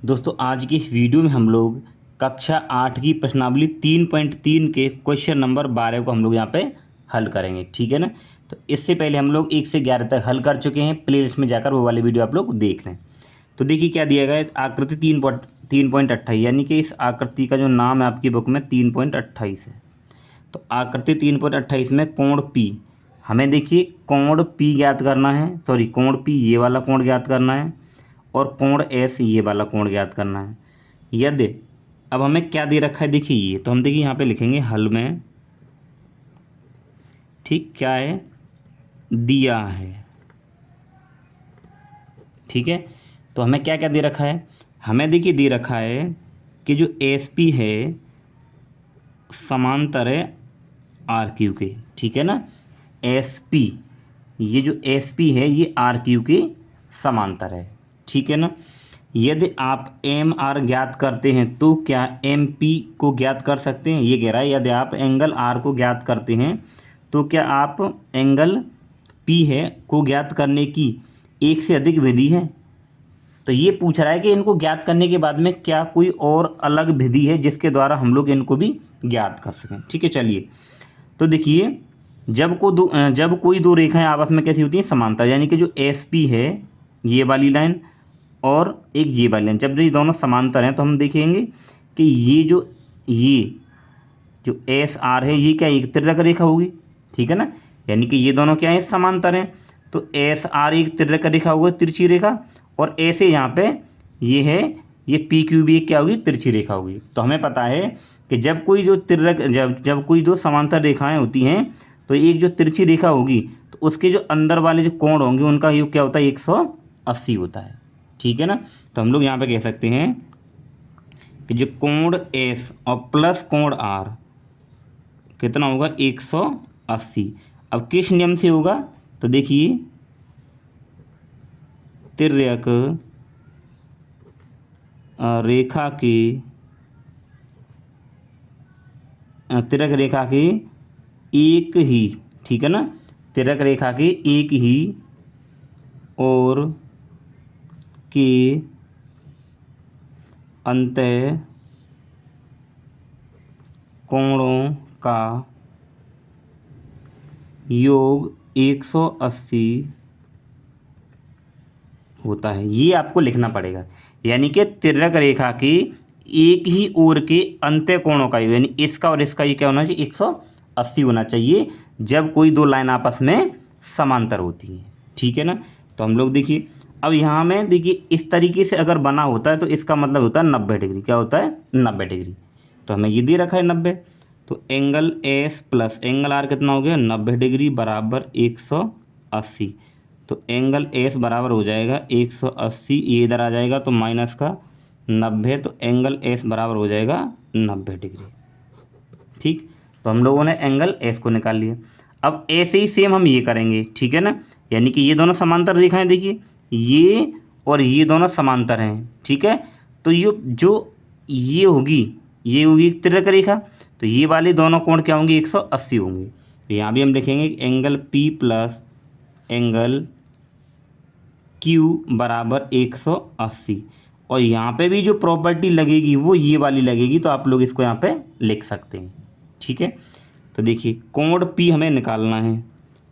दोस्तों आज की इस वीडियो में हम लोग कक्षा 8 की प्रश्नावली 3.3 के क्वेश्चन नंबर 12 को हम लोग यहाँ पे हल करेंगे। ठीक है ना। तो इससे पहले हम लोग 1 से 11 तक हल कर चुके हैं। प्लेलिस्ट में जाकर वो वाली वीडियो आप लोग देख लें। तो देखिए क्या दिया गया है, आकृति 3.28 यानी कि इस आकृति का जो नाम है आपकी बुक में 3.28 है। तो आकृति 3.28 में कोण पी, हमें देखिए कोण पी ज्ञात करना है, सॉरी कोण पी ये वाला कोण ज्ञात करना है और कोण एस ये वाला कोण ज्ञात करना है। यदि अब हमें क्या दे रखा है देखिए ये, तो हम देखिए यहाँ पे लिखेंगे हल में। ठीक, क्या है दिया है। ठीक है, तो हमें क्या क्या दे रखा है, हमें देखिए दे रखा है कि जो एस पी है समांतर है आर क्यू के। ठीक है ना, एस पी, ये जो एस पी है ये आर क्यू के समांतर है। ठीक है ना। यदि आप एम आर ज्ञात करते हैं तो क्या एम पी को ज्ञात कर सकते हैं, ये कह रहा है। यदि आप एंगल आर को ज्ञात करते हैं तो क्या आप एंगल पी है को ज्ञात करने की एक से अधिक विधि है। तो ये पूछ रहा है कि इनको ज्ञात करने के बाद में क्या कोई और अलग विधि है जिसके द्वारा हम लोग इनको भी ज्ञात कर सकें। ठीक है, चलिए तो देखिए जब कोई दो रेखाएं आपस में कैसी होती हैं, समांतर, यानी कि जो एस पी है ये वाली लाइन और एक ये वाली लाइन, जब ये दोनों समांतर हैं तो हम देखेंगे कि ये जो एस आर है ये क्या एक तिर्यक रेखा होगी। ठीक है ना, यानी कि ये दोनों क्या है, समांतर हैं। तो एस आर एक तिर्यक रेखा होगी, तिरछी रेखा, और ऐसे यहाँ पे ये है, ये पी क्यू भी एक क्या होगी, तिरछी रेखा होगी। तो हमें पता है कि जब कोई जो तिर्यक जब कोई दो समांतर रेखाएं होती हैं तो एक जो तिरछी रेखा होगी तो उसके जो अंदर वाले जो कोण होंगे उनका योग क्या होता है, 180 होता है। ठीक है ना, तो हम लोग यहाँ पे कह सकते हैं कि जो कोण एस और प्लस कोण आर कितना होगा, 180। अब किस नियम से होगा, तो देखिए तिर्यक रेखा के तिर्यक रेखा के एक ही, ठीक है ना, तिर्यक रेखा के एक ही और के अंतः कोणों का योग 180 होता है। ये आपको लिखना पड़ेगा, यानी कि तिर्यक रेखा की एक ही ओर के अंत्य कोणों का योग, यानी इसका और इसका ये क्या होना चाहिए, 180 होना चाहिए जब कोई दो लाइन आपस में समांतर होती हैं। ठीक है ना, तो हम लोग देखिए अब यहाँ में देखिए इस तरीके से अगर बना होता है तो इसका मतलब होता है 90 डिग्री। क्या होता है, 90 डिग्री। तो हमें ये दे रखा है 90, तो angle S plus angle R कितना हो गया, 90 डिग्री बराबर 180। तो एंगल एस बराबर हो जाएगा 180, ये इधर आ जाएगा तो माइनस का 90, तो एंगल एस बराबर हो जाएगा 90 डिग्री। ठीक, तो हम लोगों ने एंगल एस को निकाल लिया। अब ऐसे ही सेम हम ये करेंगे। ठीक है ना, यानी कि ये दोनों समांतर रेखाएं, देखिए ये और ये दोनों समांतर हैं। ठीक है, तो ये होगी तिर्यक रेखा, तो ये वाले दोनों कोण क्या होंगे, 180 होंगे। तो यहाँ भी हम लिखेंगे angle P plus angle Q बराबर 180, और यहाँ पे भी जो प्रॉपर्टी लगेगी वो ये वाली लगेगी, तो आप लोग इसको यहाँ पे लिख सकते हैं। ठीक है, तो देखिए कोण पी हमें निकालना है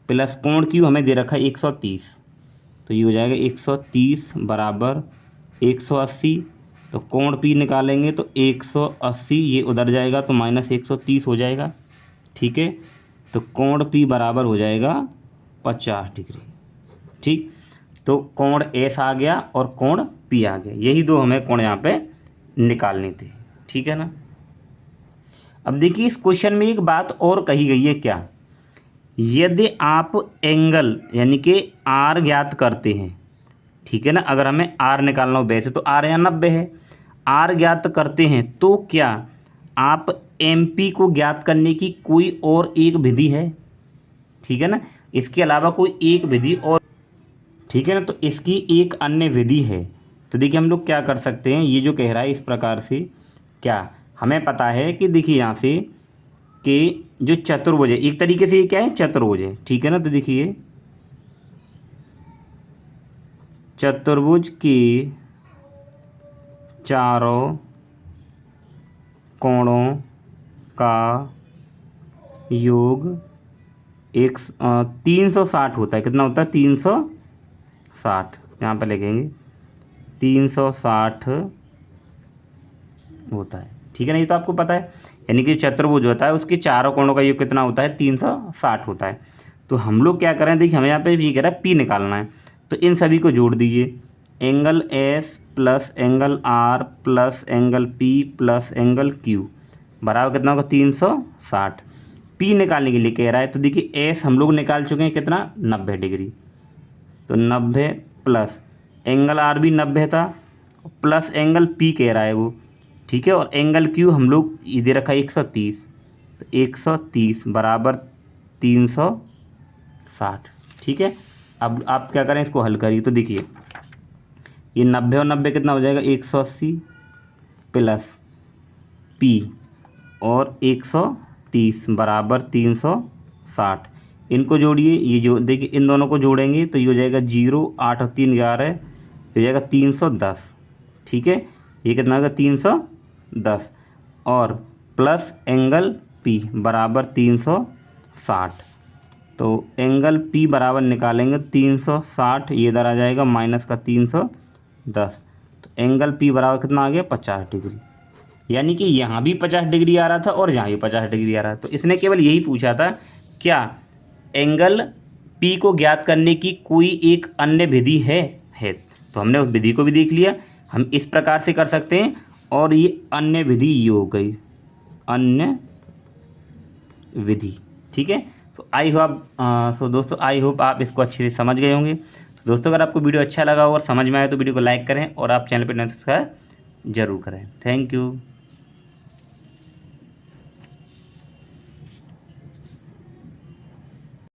प्लस कोण क्यू हमें दे रखा है 130, तो ये हो जाएगा 130 बराबर 180। तो कोण पी निकालेंगे तो 180 ये उधर जाएगा तो माइनस 130 हो जाएगा। ठीक है, तो कोण पी बराबर हो जाएगा 50 डिग्री। ठीक, तो कोण एस आ गया और कोण पी आ गया, यही दो हमें कोण यहाँ पे निकालने थे। ठीक है ना। अब देखिए इस क्वेश्चन में एक बात और कही गई है, क्या, यदि आप एंगल यानी कि आर ज्ञात करते हैं, ठीक है ना, अगर हमें आर निकालना हो, वैसे तो आर यहाँ 90 है, आर ज्ञात करते हैं तो क्या आप एम पी को ज्ञात करने की कोई और एक विधि है। ठीक है ना, इसके अलावा कोई एक विधि और, ठीक है ना, तो इसकी एक अन्य विधि है। तो देखिए हम लोग क्या कर सकते हैं, ये जो कह रहा है इस प्रकार से, क्या हमें पता है कि देखिए यहाँ से कि जो चतुर्भुज है, एक तरीके से ये क्या है, चतुर्भुज है। ठीक है ना, तो देखिए चतुर्भुज के चारों कोणों का योग 360 होता है। कितना होता है? 360। यहाँ पर लिखेंगे 360 होता है। ठीक है ना, ये तो आपको पता है। यानी कि चतुर्भुज होता है उसके चारों कोणों का योग कितना होता है? 360 होता है। तो हम लोग क्या करें, देखिए हमें यहाँ पे भी कह रहा है पी निकालना है, तो इन सभी को जोड़ दीजिए। Angle S plus angle R plus angle P plus angle Q बराबर कितना होगा? 360। पी निकालने के लिए कह रहा है, तो देखिए एस हम लोग निकाल चुके हैं कितना? 90 डिग्री। तो 90 प्लस एंगल आर भी 90 था, प्लस एंगल पी कह रहा है वो, ठीक है। और एंगल क्यू हम लोग ये दे रखा है 130, तो 130 बराबर 360। ठीक है। अब आप क्या करें, इसको हल करिए। तो देखिए ये 90 और 90 कितना हो जाएगा? 180 प्लस पी और 130 बराबर 360। इनको जोड़िए, ये जो देखिए इन दोनों को जोड़ेंगे तो ये हो जाएगा 0, 8 और 3 11, ये हो जाएगा 310। ठीक है, ये कितना होगा? 310 और प्लस एंगल पी बराबर 360। तो एंगल पी बराबर निकालेंगे 360, ये इधर आ जाएगा माइनस का 310। तो एंगल पी बराबर कितना आ गया? 50 डिग्री। यानी कि यहाँ भी 50 डिग्री आ रहा था और यहाँ भी 50 डिग्री आ रहा था। तो इसने केवल यही पूछा था, क्या एंगल पी को ज्ञात करने की कोई एक अन्य विधि है। तो हमने उस विधि को भी देख लिया। हम इस प्रकार से कर सकते हैं, और ये अन्य विधि ये हो गई, अन्य विधि। ठीक है। तो दोस्तों आई होप आप इसको अच्छे से समझ गए होंगे। तो दोस्तों अगर आपको वीडियो अच्छा लगा हो और समझ में आए तो वीडियो को लाइक करें, और आप चैनल पर नए सब्सक्राइब जरूर करें। Thank you.